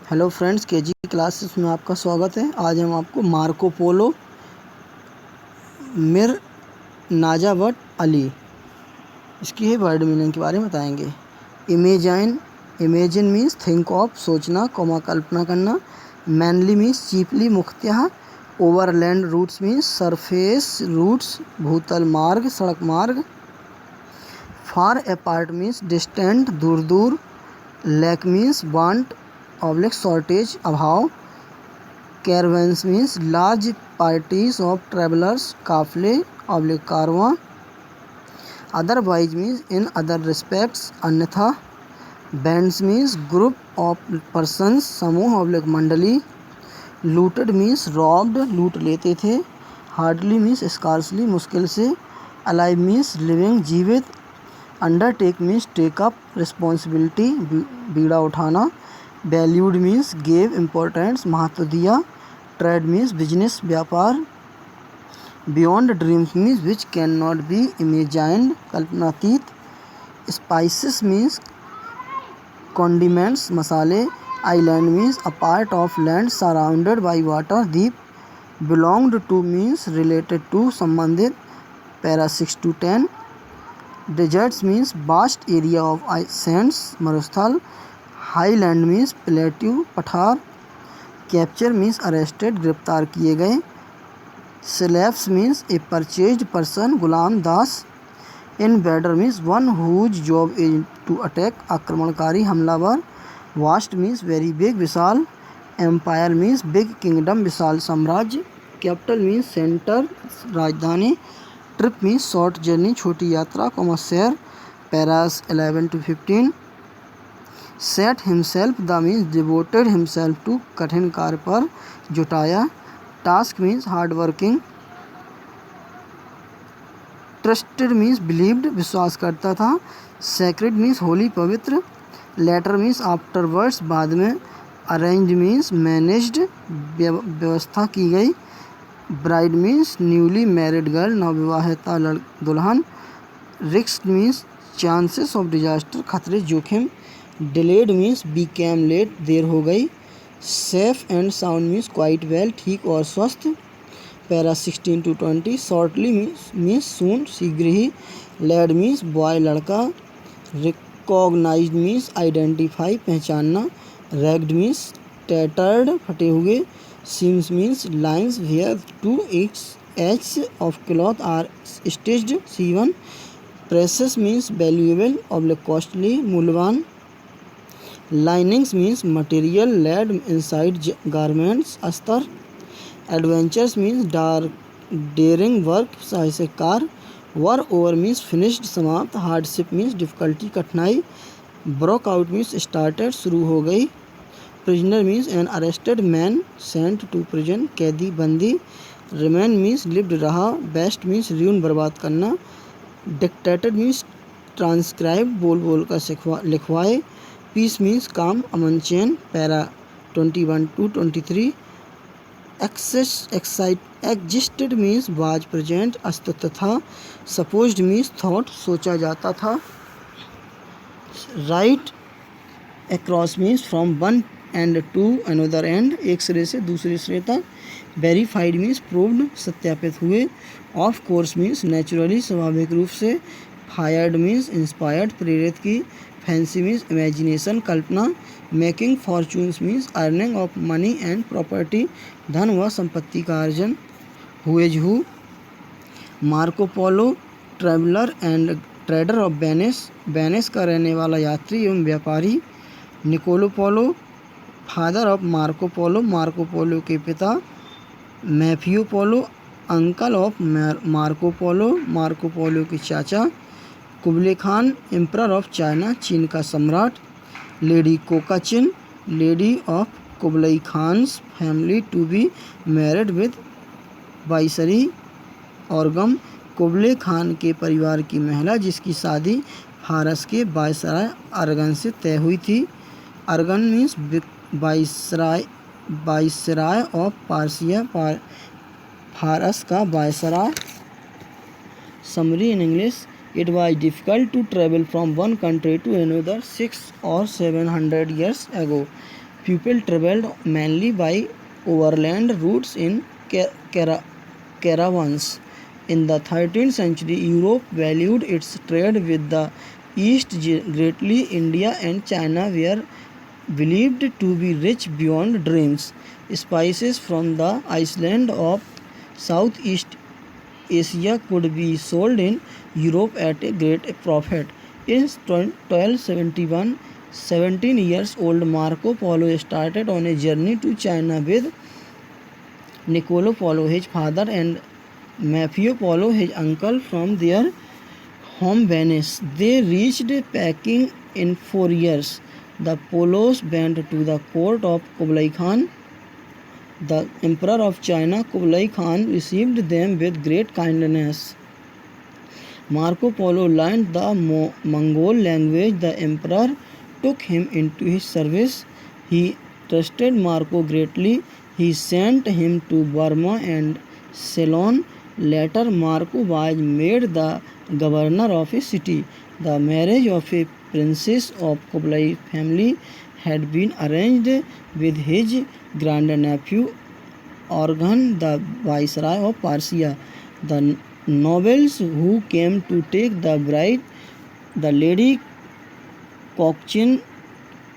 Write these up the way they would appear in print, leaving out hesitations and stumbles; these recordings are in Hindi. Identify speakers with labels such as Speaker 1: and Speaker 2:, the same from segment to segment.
Speaker 1: हेलो फ्रेंड्स, केजी क्लासेस में आपका स्वागत है। आज हम आपको मार्को पोलो मिर नाजावट अली इसकी है वर्ड मीनिंग के बारे में बताएंगे। इमेजिन मीन्स थिंक ऑफ, सोचना, कोमा कल्पना करना। मैनली मीन्स चीपली, मुख्यतः। Overland routes means surface routes, भूतल मार्ग, सड़क मार्ग। फार अपार्ट मीन्स डिस्टेंट, दूर दूर। Lack means want oblique shortage, अभाव। Caravans means large parties of travellers, काफिले ऑब्लिक कारवां। Otherwise means in other respects, अन्यथा। Bands means group of persons, समूह ऑब्लिक मंडली। लूटेड मीन्स रॉब्ड, लूट लेते थे। हार्डली मीन्स स्कार्सली, मुश्किल से। अलाइव मीन्स लिविंग, जीवित। Undertake means take up, responsibility, बीड़ा उठाना। वैल्यूड मीन्स गेव इम्पोर्टेंस, महत्व दिया। ट्रेड मीन्स बिजनेस, व्यापार। Beyond dreams means which can not be imagined, कल्पनातीत। स्पाइसेस मीन्स कॉन्डिमेंट्स, मसाले। Island means a part of land surrounded by water, द्वीप। Belonged to means related to, संबंधित। Para 6 to 10। Deserts means vast area of sands, मरुस्थल। हाईलैंड मीन्स प्लेट्यू, पठार। कैप्चर मीन्स अरेस्टेड, गिरफ्तार किए गए। Slaves means a purchased person, गुलाम, दास। Invader means one whose job is to attack, आक्रमणकारी, हमलावर। वास्ट मीन्स वेरी बिग, विशाल। एम्पायर मीन्स बिग किंगडम, विशाल साम्राज्य। कैपिटल मीन्स सेंटर, राजधानी। ट्रिप मीन्स शॉर्ट जर्नी, छोटी यात्रा, शहर। Paras 11 to 15। Set himself the means devoted himself to, कठिन कार्य पर जुटाया। Task means hard working. Trusted means believed, विश्वास करता था। सेक्रेड मीन्स होली, पवित्र। लेटर मीन्स आफ्टरवर्ड्स, बाद में। अरेंज्ड मीन्स मैनेज्ड, व्यवस्था की गई। Bride means newly married girl, नवविवाहिता दुल्हन। Risk means chances of disaster, खतरे, जोखिम। डिलेड मीन्स बीकेम लेट, देर हो गई। Safe and sound means quite well, ठीक और स्वस्थ। Para 16 to 20। Shortly means soon, शीघ्र ही। लैड मीन्स बॉय, लड़का। रिकॉग्नाइज्ड मीन्स आइडेंटिफाई, पहचानना। रैग्ड मीन्स टैटर्ड, फटे हुए। Seams means lines where 2 edge of cloth are stitched, सीवन। Precious means valuable oblique costly, मूल्यवान। Linings means material laid inside garments, अस्तर। एडवेंचर्स मीन्स डेयरिंग वर्क, साहसिक कार। वर ओवर मीन्स फिनिश्ड, समाप्त। हार्डशिप मीन्स डिफिकल्टी, कठिनाई। ब्रोक आउट मीन्स स्टार्टेड, शुरू हो गई। Prisoner means an arrested man sent to prison, कैदी, बंदी। रिमेन मीन्स लिव्ड, रहा। बेस्ट मीन्स र्यून, बर्बाद करना। डिक्टेटेड मीन्स ट्रांसक्राइब, बोल बोल कर लिखवाए। पीस मीन्स काम, अमन, चैन। Para 21 to 23। Existed means was present, अस्तित्व था। सपोज्ड मीन्स थॉट, सोचा जाता था। Right across means from one end to another end, एक सिरे से दूसरे सिरे तक। वेरीफाइड मीन्स प्रूव्ड, सत्यापित हुए। ऑफ कोर्स मीन्स नेचुरली, स्वाभाविक रूप से। फायर्ड मीन्स इंस्पायर्ड, प्रेरित की। फैंसी मीन्स इमेजिनेशन, कल्पना। Making fortunes means earning of money and property, धन व संपत्ति का अर्जन। Who's who. Marco Polo traveller and trader of Venice, Venice का रहने वाला यात्री एवं व्यापारी। Niccolo Polo father of Marco Polo, Marco Polo के पिता। Maffeo Polo uncle of Marco Polo, Marco Polo के चाचा। Kublai Khan emperor of China, चीन का सम्राट। Lady Kokachin lady of Kublai Khans family, to be married with viceroy Arghun, Kublai Khan के परिवार की महिला जिसकी शादी फारस के वायसराय अरगन से तय हुई थी। अरगन मीन्स वायसराय ऑफ पार्सिया, फारस का viceroy. Summary in English, it was difficult to travel from one country to another 600 or 700 years ago. People traveled mainly by overland routes in caravans. In the 13th century, Europe valued its trade with the East greatly. India and China were believed to be rich beyond dreams. Spices from the island of Southeast Asia could be sold in Europe at a great profit. In 1271, 17 years old Marco Polo started on a journey to China with Niccolo Polo, his father, and Maffeo Polo, his uncle, from their home Venice. They reached Peking in 4 years. The Polos went to the court of Kublai Khan. The Emperor of China, Kublai Khan, received them with great kindness. Marco Polo learned the Mongol language. The emperor took him into his service. He trusted Marco greatly. He sent him to Burma and Ceylon. Later, Marco was made the governor of a city. The marriage of a princess of Kublai family had been arranged with his grandnephew Orhan, the viceroy of Persia. The nobles who came to take the bride, the Lady Kokchin,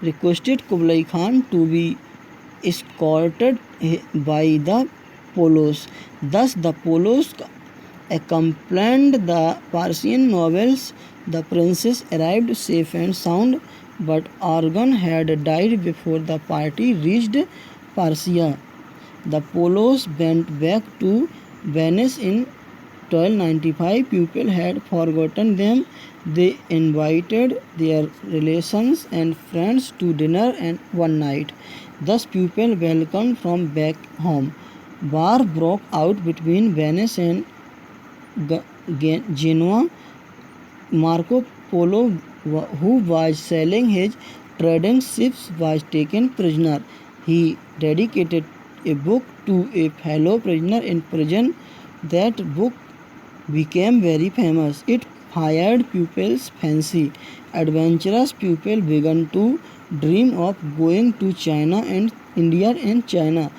Speaker 1: requested Kublai Khan to be escorted by the Polos. Thus, the Polos accompanied the Persian nobles. The princess arrived safe and sound, but Orhan had died before the party reached Persia. The Polos went back to Venice in 1295. People had forgotten them. They invited their relations and friends to dinner and one night. Thus people welcomed from back home. War broke out between Venice and Genoa. Marco Polo, who was sailing his trading ships, was taken prisoner. He dedicated a book to a fellow prisoner in prison. That book became very famous. It fired pupils' fancy. Adventurous pupils began to dream of going to China and India and China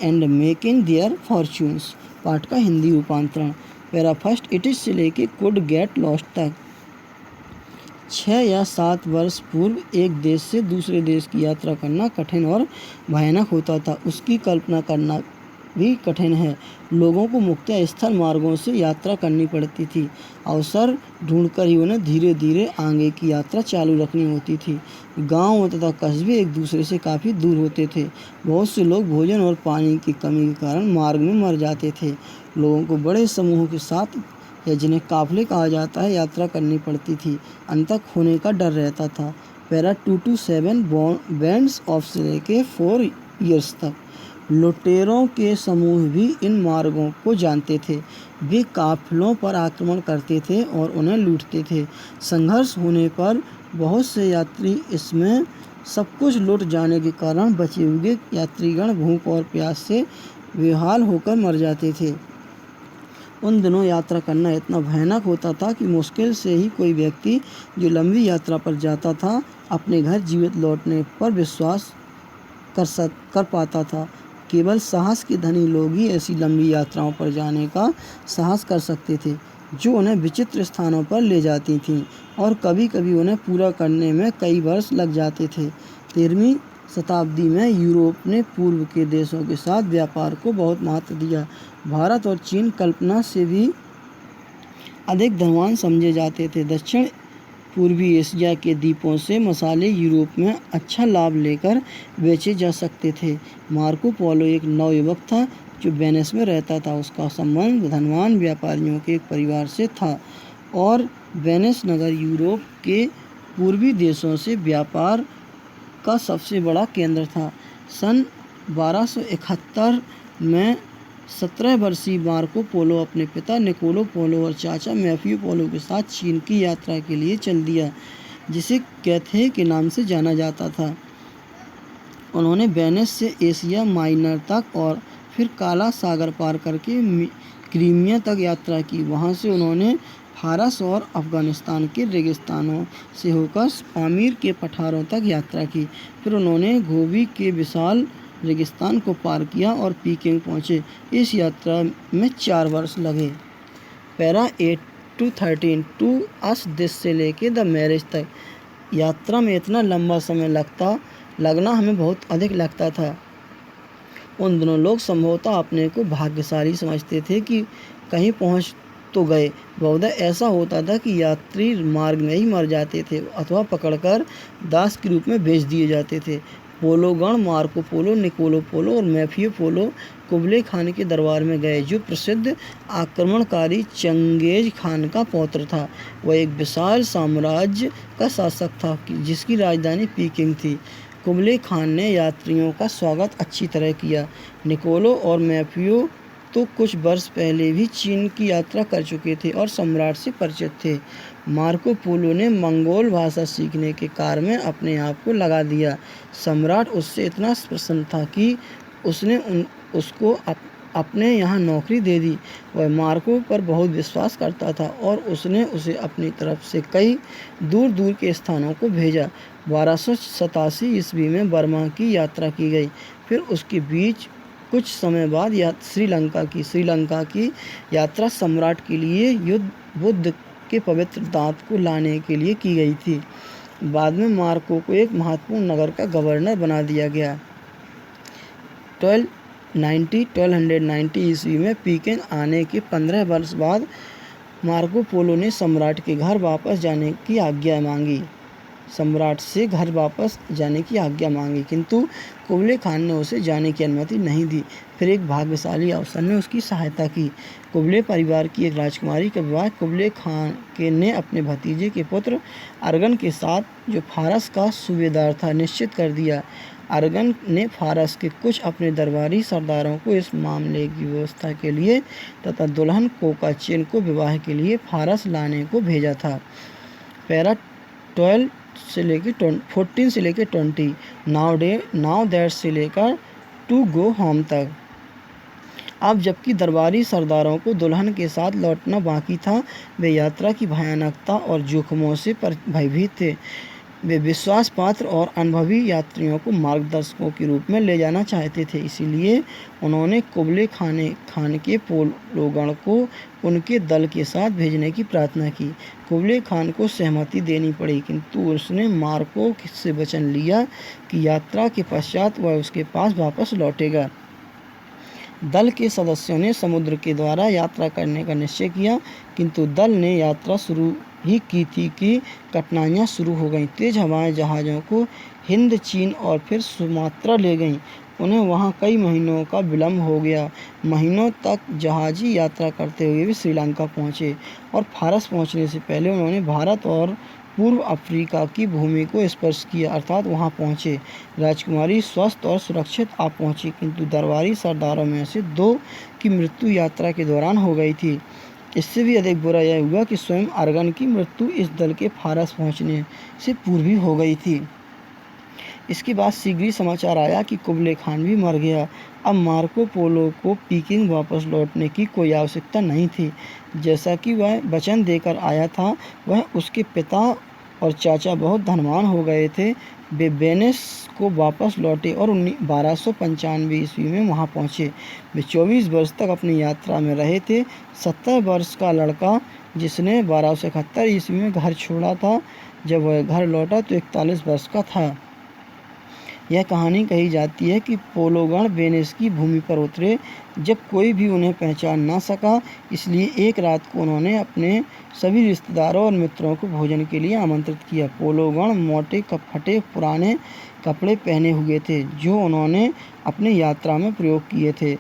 Speaker 1: and making their fortunes. पाठ का हिंदी रूपांतरण. Para first. इट इज से लेके कुड गेट लॉस्ट तक. 6 या 7 वर्ष पूर्व एक देश से दूसरे देश की यात्रा करना कठिन और भयानक होता था. उसकी कल्पना करना भी कठिन है. लोगों को मुख्य स्थल मार्गों से यात्रा करनी पड़ती थी. अवसर ढूंढकर ही उन्हें धीरे धीरे आगे की यात्रा चालू रखनी होती थी. गांव तथा कस्बे एक दूसरे से काफ़ी दूर होते थे. बहुत से लोग भोजन और पानी की कमी के कारण मार्ग में मर जाते थे. लोगों को बड़े समूहों के साथ, या जिन्हें काफिले कहा जाता है, यात्रा करनी पड़ती थी. अंतक होने का डर रहता था. पैरा 2 to 7 बैंड्स ऑफ से लेके 4 ईयर्स तक. लुटेरों के समूह भी इन मार्गों को जानते थे. वे काफिलों पर आक्रमण करते थे और उन्हें लूटते थे. संघर्ष होने पर बहुत से यात्री इसमें सब कुछ लुट जाने के कारण बचे हुए यात्रीगण भूख और प्यास से बेहाल होकर मर जाते थे. उन दिनों यात्रा करना इतना भयानक होता था कि मुश्किल से ही कोई व्यक्ति जो लंबी यात्रा पर जाता था अपने घर जीवित लौटने पर विश्वास कर पाता था. केवल साहस के धनी लोग ही ऐसी लंबी यात्राओं पर जाने का साहस कर सकते थे, जो उन्हें विचित्र स्थानों पर ले जाती थीं और कभी कभी उन्हें पूरा करने में कई वर्ष लग जाते थे. 13वीं शताब्दी में यूरोप ने पूर्व के देशों के साथ व्यापार को बहुत महत्व दिया. भारत और चीन कल्पना से भी अधिक धनवान समझे जाते थे. दक्षिण पूर्वी एशिया के द्वीपों से मसाले यूरोप में अच्छा लाभ लेकर बेचे जा सकते थे. मार्को पोलो एक नवयुवक था जो वेनिस में रहता था. उसका संबंध धनवान व्यापारियों के एक परिवार से था और वेनिस नगर यूरोप के पूर्वी देशों से व्यापार का सबसे बड़ा केंद्र था. सन 1271 में 17 वर्षीय मार्को पोलो अपने पिता निकोलो पोलो और चाचा मैफियो पोलो के साथ चीन की यात्रा के लिए चल दिया, जिसे कैथे के नाम से जाना जाता था. उन्होंने वेनिस से एशिया माइनर तक और फिर काला सागर पार करके क्रीमिया तक यात्रा की. वहां से उन्होंने फारस और अफ़गानिस्तान के रेगिस्तानों से होकर पामीर के पठारों तक यात्रा की। फिर उन्होंने गोबी के विशाल रेगिस्तान को पार किया और पीकिंग पहुँचे। इस यात्रा में 4 वर्ष लगे। Para 8 to 13 to us this से लेके द मैरिज तक। यात्रा में इतना लंबा समय लगना हमें बहुत अधिक लगता था। उन दोनों लोग संभवतः अपने को भाग्यशाली समझते थे कि कहीं पहुंच तो गए। बहुधा ऐसा होता था कि यात्री मार्ग में ही मर जाते थे अथवा पकड़कर दास के रूप में बेच दिए जाते थे। पोलोगण मार्को पोलो, निकोलो पोलो और मैफियो पोलो कुबले खान के दरबार में गए, जो प्रसिद्ध आक्रमणकारी चंगेज खान का पौत्र था। वह एक विशाल साम्राज्य का शासक था जिसकी राजधानी पीकिंग थी। कुबले खान ने यात्रियों का स्वागत अच्छी तरह किया। निकोलो और मैफियो तो कुछ वर्ष पहले भी चीन की यात्रा कर चुके थे और सम्राट से परिचित थे। मार्को पोलो ने मंगोल भाषा सीखने के कार्य में अपने आप को लगा दिया। सम्राट उससे इतना प्रसन्न था कि उसने उसको अपने यहाँ नौकरी दे दी। वह मार्को पर बहुत विश्वास करता था और उसने उसे अपनी तरफ से कई दूर दूर के स्थानों को भेजा। 1287 ईस्वी में बर्मा की यात्रा की गई। फिर उसके बीच कुछ समय बाद श्रीलंका की यात्रा सम्राट के लिए बुद्ध के पवित्र दांत को लाने के लिए की गई थी। बाद में मार्को को एक महत्वपूर्ण नगर का गवर्नर बना दिया गया। 1290 ईस्वी में पीकिंग आने के 15 वर्ष बाद मार्को पोलो ने सम्राट से घर वापस जाने की आज्ञा मांगी, किंतु कुबले खान ने उसे जाने की अनुमति नहीं दी। फिर एक भाग्यशाली अवसर ने उसकी सहायता की। कुबले परिवार की एक राजकुमारी का विवाह कुबले खान ने अपने भतीजे के पुत्र अरगन के साथ, जो फारस का सूबेदार था, निश्चित कर दिया। अरगन ने फारस के कुछ अपने दरबारी सरदारों को इस मामले की व्यवस्था के लिए तथा दुल्हन कोकाचेन को विवाह के लिए फारस लाने को भेजा था। पैरा 14 से लेकर 20 नाउ दैट से लेकर टू गो होम तक। अब जबकि दरबारी सरदारों को दुल्हन के साथ लौटना बाकी था, वे यात्रा की भयानकता और जोखिमों से भयभीत थे। वे विश्वास पात्र और अनुभवी यात्रियों को मार्गदर्शकों के रूप में ले जाना चाहते थे। इसीलिए उन्होंने कुबले खान के पोलोगण को उनके दल के साथ भेजने की प्रार्थना की। कुबले खान को सहमति देनी पड़ी, किंतु उसने मार्को से वचन लिया कि यात्रा के पश्चात वह उसके पास वापस लौटेगा। दल के सदस्यों ने समुद्र के द्वारा यात्रा करने का निश्चय किया, किंतु दल ने यात्रा शुरू ही की थी कि कठिनाइयाँ शुरू हो गईं। तेज़ हवाएं जहाज़ों को हिंद, चीन और फिर सुमात्रा ले गईं। उन्हें वहां कई महीनों का विलम्ब हो गया। महीनों तक जहाज़ी यात्रा करते हुए भी श्रीलंका पहुंचे और फारस पहुंचने से पहले उन्होंने भारत और पूर्व अफ्रीका की भूमि को स्पर्श किया, अर्थात वहां पहुंचे। राजकुमारी स्वस्थ और सुरक्षित आ पहुंची, किंतु दरबारी सरदारों में से 2 की मृत्यु यात्रा के दौरान हो गई थी। इससे भी अधिक बुरा यह हुआ कि स्वयं अरगन की मृत्यु इस दल के फारस पहुंचने से पूर्व ही हो गई थी। इसके बाद शीघ्र ही समाचार आया कि कुबले खान भी मर गया। अब मार्को पोलो को पीकिंग वापस लौटने की कोई आवश्यकता नहीं थी। जैसा कि वह वचन देकर आया था, वह उसके पिता और चाचा बहुत धनवान हो गए थे। वे वेनिस को वापस लौटे और 1295 ईस्वी में वहां पहुंचे। वे 24 वर्ष तक अपनी यात्रा में रहे थे। 70 वर्ष का लड़का, जिसने 1271 ईस्वी में घर छोड़ा था, जब वह घर लौटा तो 41 वर्ष का था। यह कहानी कही जाती है कि पोलोगण वेनिस की भूमि पर उतरे जब कोई भी उन्हें पहचान ना सका, इसलिए एक रात को उन्होंने अपने सभी रिश्तेदारों और मित्रों को भोजन के लिए आमंत्रित किया। पोलोगण मोटे फटे पुराने कपड़े पहने हुए थे, जो उन्होंने अपनी यात्रा में प्रयोग किए थे।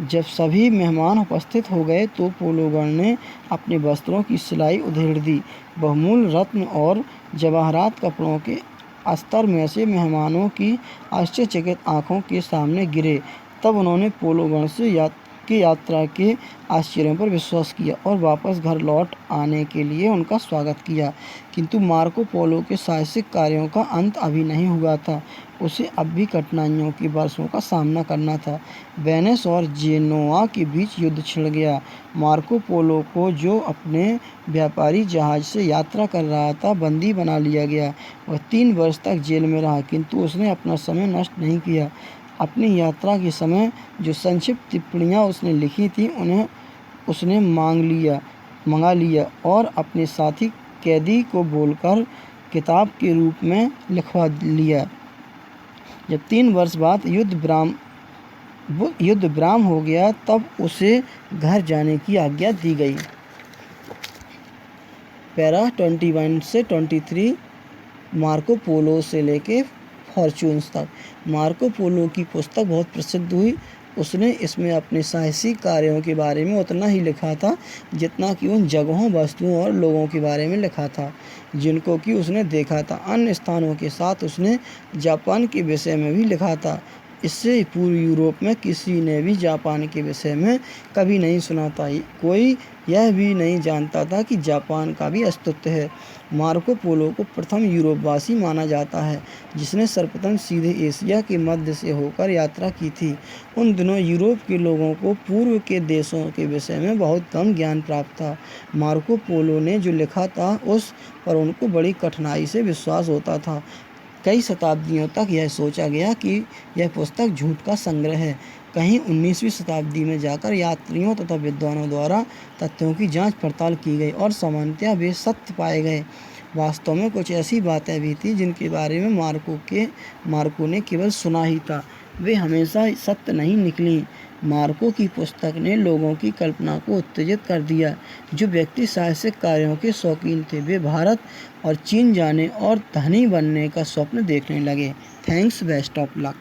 Speaker 1: जब सभी मेहमान उपस्थित हो गए तो पोलोगण ने अपने वस्त्रों की सिलाई उधेड़ दी। बहुमूल्य रत्न और जवाहरात कपड़ों के अस्तर में से मेहमानों की आश्चर्यचकित आंखों के सामने गिरे। तब उन्होंने पोलोगण से यात्रा के आश्चर्यों पर विश्वास किया और वापस घर लौट आने के लिए उनका स्वागत किया। किंतु मार्को पोलो के साहसिक कार्यों का अंत अभी नहीं हुआ था। उसे अब भी कठिनाइयों के वर्षों का सामना करना था। वेनिस और जेनोआ के बीच युद्ध छिड़ गया। मार्को पोलो को, जो अपने व्यापारी जहाज से यात्रा कर रहा था, बंदी बना लिया गया। वह 3 वर्ष तक जेल में रहा, किंतु उसने अपना समय नष्ट नहीं किया। अपनी यात्रा के समय जो संक्षिप्त टिप्पणियाँ उसने लिखी थी, उन्हें उसने मंगा लिया और अपने साथी कैदी को बोलकर किताब के रूप में लिखवा लिया। जब 3 वर्ष बाद युद्ध विराम हो गया, तब उसे घर जाने की आज्ञा दी गई। पैरा 21 से 23 मार्को पोलो से लेके फॉर्च्यून्स तक। मार्को पोलो की पुस्तक बहुत प्रसिद्ध हुई। उसने इसमें अपने साहसिक कार्यों के बारे में उतना ही लिखा था जितना कि उन जगहों, वस्तुओं और लोगों के बारे में लिखा था जिनको कि उसने देखा था। अन्य स्थानों के साथ उसने जापान के विषय में भी लिखा था। इससे पूर्व यूरोप में किसी ने भी जापान के विषय में कभी नहीं सुना था। कोई यह भी नहीं जानता था कि जापान का भी अस्तित्व है। मार्को पोलो को प्रथम यूरोपवासी माना जाता है जिसने सर्वप्रथम सीधे एशिया के मध्य से होकर यात्रा की थी। उन दिनों यूरोप के लोगों को पूर्व के देशों के विषय में बहुत कम ज्ञान प्राप्त था। मार्को पोलो ने जो लिखा था उस पर उनको बड़ी कठिनाई से विश्वास होता था। कई शताब्दियों तक यह सोचा गया कि यह पुस्तक झूठ का संग्रह है। कहीं 19वीं शताब्दी में जाकर यात्रियों तथा विद्वानों द्वारा तथ्यों की जांच पड़ताल की गई और सामान्यतः वे सत्य पाए गए। वास्तव में कुछ ऐसी बातें भी थी जिनके बारे में मार्को ने केवल सुना ही था, वे हमेशा सत्य नहीं निकली। मार्को की पुस्तक ने लोगों की कल्पना को उत्तेजित कर दिया। जो व्यक्ति साहसिक कार्यों के शौकीन थे, वे भारत और चीन जाने और धनी बनने का स्वप्न देखने लगे। Thanks, best of luck.